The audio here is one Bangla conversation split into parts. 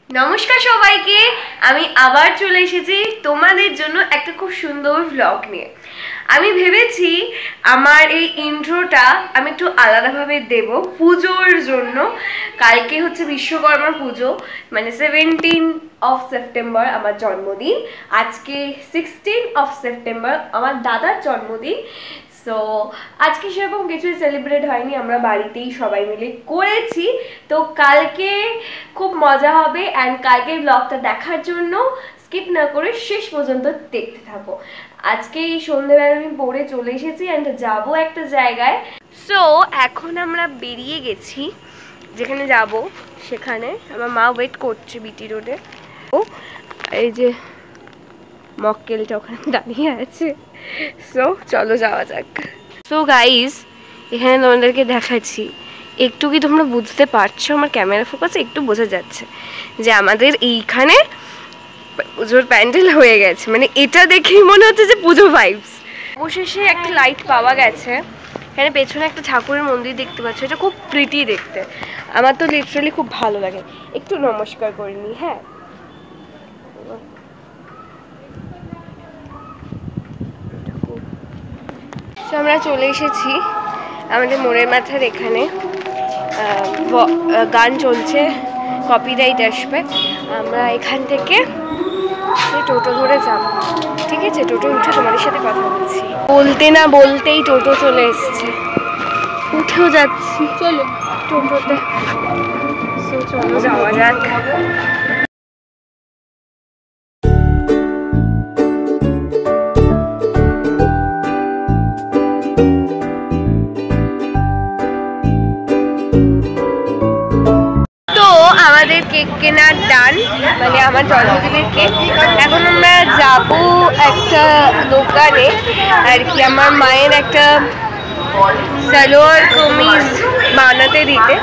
নমস্কার সবাইকে, আমি আবার চলে এসেছি তোমাদের জন্য একটা খুব সুন্দর ব্লগ নিয়ে। আমি ভেবেছি আমার এই ইন্ট্রোটা আমি একটু আলাদাভাবে দেব পুজোর জন্য। কালকে হচ্ছে বিশ্বকর্মা পুজো, মানে 17 সেপ্টেম্বর আমার জন্মদিন। আজকে 16 সেপ্টেম্বর আমার দাদার জন্মদিন। সো আজকে সেরকম কিছুই সেলিব্রেট হয়নি, আমরা বাড়িতেই সবাই মিলে করেছি। তো কালকে খুব মজা হবে, অ্যান্ড কালকে ব্লগটা দেখার জন্য স্কিপ না করে শেষ পর্যন্ত দেখতে থাকো। আজকে এই সন্ধ্যেবেলা আমি পড়ে চলে এসেছি অ্যান্ড যাবো একটা জায়গায়। সো এখন আমরা বেরিয়ে গেছি, যেখানে যাব সেখানে আমার মা ওয়েট করছে বিটি রোডে। ও এই যে মক্কেলটা ওখানে দাঁড়িয়ে আছে। সো চলো যাওয়া যাক। সো গাইজ, এখানে তোমাদেরকে দেখাচ্ছি, একটু কি তোমরা বুঝতে পারছো? আমার ক্যামেরা ফোকাসে একটু বোঝা যাচ্ছে যে আমাদের এইখানে পুজোর প্যান্ডেল হয়ে গেছে। মানে এটা দেখেই মনে হচ্ছে যে পুজো ভাইবস। অবশেষে একটা লাইট পাওয়া গেছে। এখানে পেছনে একটা ঠাকুরের মন্দির দেখতে পাচ্ছ, এটা খুব প্রিটি দেখতে। আমার তো লিটারালি খুব ভালো লাগে। একটু নমস্কার করে নি। হ্যাঁ, আমরা চলে এসেছি আমাদের মোড়ের মাথার এখানে। গান চলছে, কপিরাইট আসবে। আমরা এখান থেকে টোটো ধরে যাব, ঠিক আছে? টোটো উঠে তোমাদের সাথে কথা বলছি। বলতে না বলতেই টোটো চলে এসছে, উঠেও যাচ্ছি। চলো টোটোতে, চলো যাওয়া যাক। আমাদের কেক কেনার ডান, মানে আমার জন্মদিনের কেক। এখন আমরা যাব একটা দোকানে আর কি, আমার মায়ের একটা সালোয়ার কামিজ বানাতে দিতে।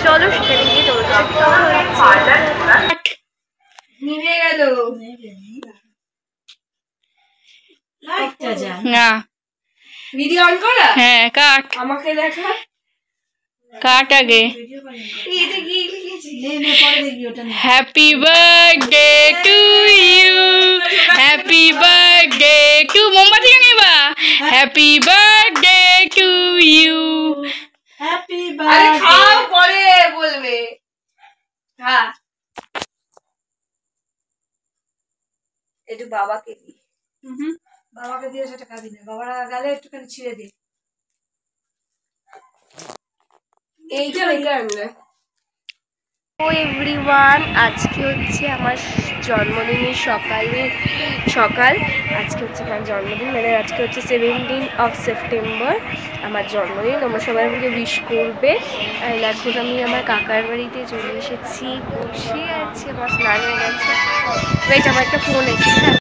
চলো সেখানে গিয়ে নিয়ে গেল না ভিডিও অন করা। হ্যাঁ, কাট, আমাকে দেখা, কাট আগে। Happy birthday to you, happy birthday to, মোমবাতি নিবা। Happy birthday to you, happy birthday. খাও পরে বলবে। হ্যাঁ, একটু বাবাকে দি। বাবাকে দিয়ে সেটা খাবি না, বাবারা গালে একটুখানি ছিঁড়ে দি। এইটা রেখে আনলে। ও এভরিওয়ান, আজকে হচ্ছে আমার জন্মদিনের সকাল। আজকে হচ্ছে আমার জন্মদিন, মানে আজকে হচ্ছে 17 সেপ্টেম্বর আমার জন্মদিন। তোমরা সবাই আমাকে উইশ করবে। আর এখন আমি আমার কাকার বাড়িতে চলে এসেছি, বসে আছি, আমার স্নান হয়ে গেছে। ওয়েট, আমার একটা ফোন এসেছে।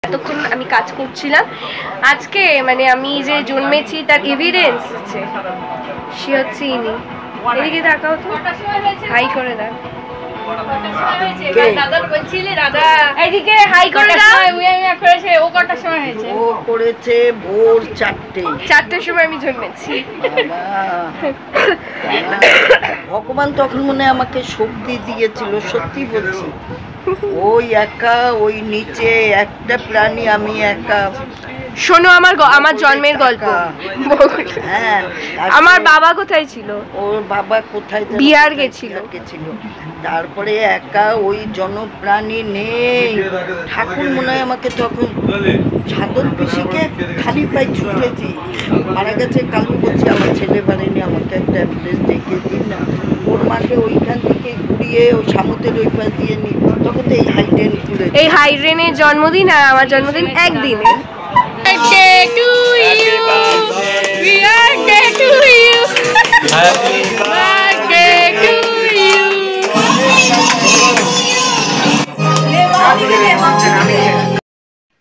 এতক্ষণ আমি কাজ করছিলাম। আজকে মানে আমি যে জন্মেছি তার এভিডেন্স আছে, সে হচ্ছে ইনি। এদিকে তাকাও তো, হাই করে দাও। এদিকে হাই করে দাও। ও কটার সময় হয়েছে? ও করেছে ভোর 4টের সময় আমি জন্মেছি। ভগবান তখন মনে আমাকে শক্তি দিয়েছিল, সত্যি বলছি। ওই একা, ওই নিচে একটা প্রাণী, আমি একা। শোনো আমার জন্মের গল্প। হ্যাঁ, আমার বাবা কোথায় ছিল? ওর বাবা কোথায় বিহার গেছিল। তারপরে একা, ওই জনপ্রাণী নেই। ঠাকুর মনে হয় আমাকে তখন সাধন পিসিকে খালি পায়ে ছুটেছি, মারা গেছে। কালু বলছি আমার ছেলে বাড়িনি, আমাকে একটা অ্যাম্বুলেন্স ডেকে দিন না। ওর মাকে ওইখান থেকে ঘুরিয়ে ওই সামুদ্রের ওই পাশ দিয়ে নি। তখন তো এই হাইড্রেন খুলে, এই হাইড্রেনের জন্মদিন আর আমার জন্মদিন একদিনে।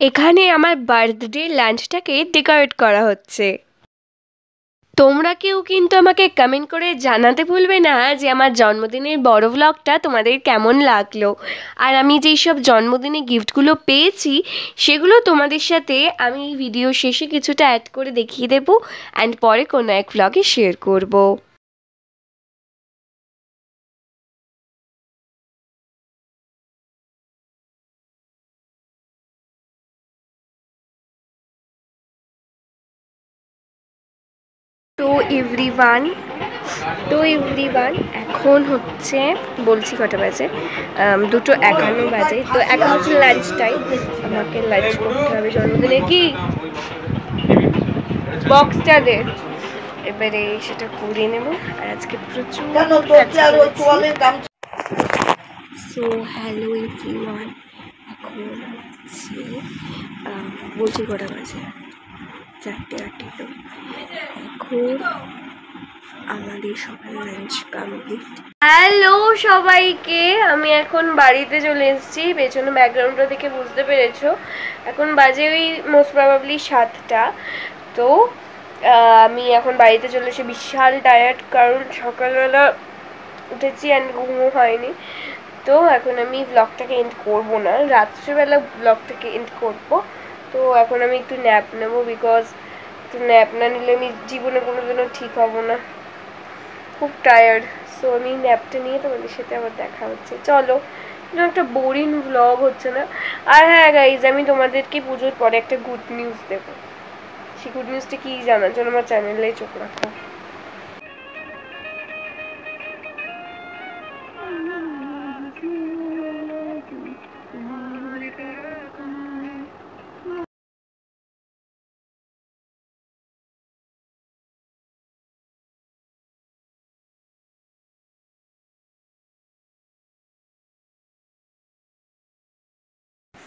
এখানে আমার বার্থডে লাঞ্চটাকে ডেকোরেট করা হচ্ছে। তোমরা কেউ কিন্তু আমাকে কমেন্ট করে জানাতে ভুলবে না যে আমার জন্মদিনের বড় ভ্লগটা তোমাদের কেমন লাগলো। আর আমি যেই সব জন্মদিনে গিফটগুলো পেয়েছি সেগুলো তোমাদের সাথে আমি ভিডিও শেষে কিছুটা অ্যাড করে দেখিয়ে দেবো অ্যান্ড পরে কোনো এক ভ্লগে শেয়ার করব। তো এভরিওয়ান এখন হচ্ছে বলছি কটা বাজে, 2:51 বাজে। তো এখন হচ্ছে লাঞ্চ টাইম, আমাকে লাঞ্চ করতে হবে। জন্মদিনে কি বক্সটা দে, এবারে সেটা করে নেব। আর আজকে প্রচুর সো হ্যালো এভরিওয়ান, এখন হচ্ছে বলছি কটা বাজে, 4:08। এখন আমাদের সকাল লাঞ্চ কমপ্লিট। হ্যালো সবাইকে, আমি এখন বাড়িতে চলে এসেছি। পেছনে ব্যাকগ্রাউন্ডটা দেখে বুঝতে পেরেছো। এখন বাজে ওই মোস্ট প্রবাবলি 7টা। তো আমি এখন বাড়িতে চলে এসে বিশাল টায়ার্ড, কারণ সকালবেলা উঠেছি অ্যান্ড ঘুমও হয়নি। তো এখন আমি ব্লগটাকে এন্ড করবো না, রাত্রিবেলা ব্লগটাকে এন্ড করবো। তো এখন আমি একটু ন্যাপ নেবো, বিকজ একটু ন্যাপ না নিলে আমি জীবনে কোনোদিনও ঠিক হব না, খুব টায়ার্ড। সো আমি ন্যাপটা নিয়ে তোমাদের সাথে আবার দেখা হচ্ছে। চলো, একটা বোরিং ব্লগ হচ্ছে না। আর হ্যাঁ গাইজ, আমি তোমাদেরকে পুজোর পরে একটা গুড নিউজ দেবো। সেই গুড নিউজটা কি জানার জন্য আমার চ্যানেলে চোখ রাখো।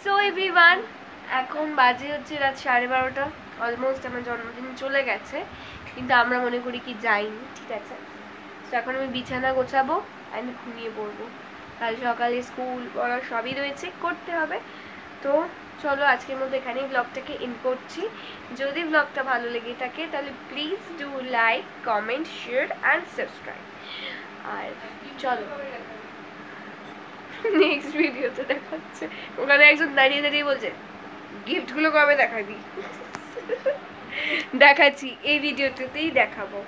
সো এভরিওয়ান, এখন বাজে হচ্ছে রাত 12:30। অলমোস্ট আমার জন্মদিন চলে গেছে, কিন্তু আমরা মনে করি কি যাইনি, ঠিক আছে। তো এখন আমি বিছানা গোছাবো অ্যান্ড ঘুমিয়ে পড়বো। কাল সকালে স্কুল পড়া সবই রয়েছে, করতে হবে। তো চলো, আজকের মধ্যে এখানেই ব্লগটাকে এন্ড করছি। যদি ব্লগটা ভালো লেগে থাকে তাহলে please do like, comment, share and subscribe. আর চলো, নেক্সট ভিডিওতে দেখাচ্ছে। ওখানে একজন দাঁড়িয়ে দাঁড়িয়ে বলছে গিফটগুলো কবে দেখাবি। দেখাচ্ছি, এই ভিডিওটাতেই দেখাবো।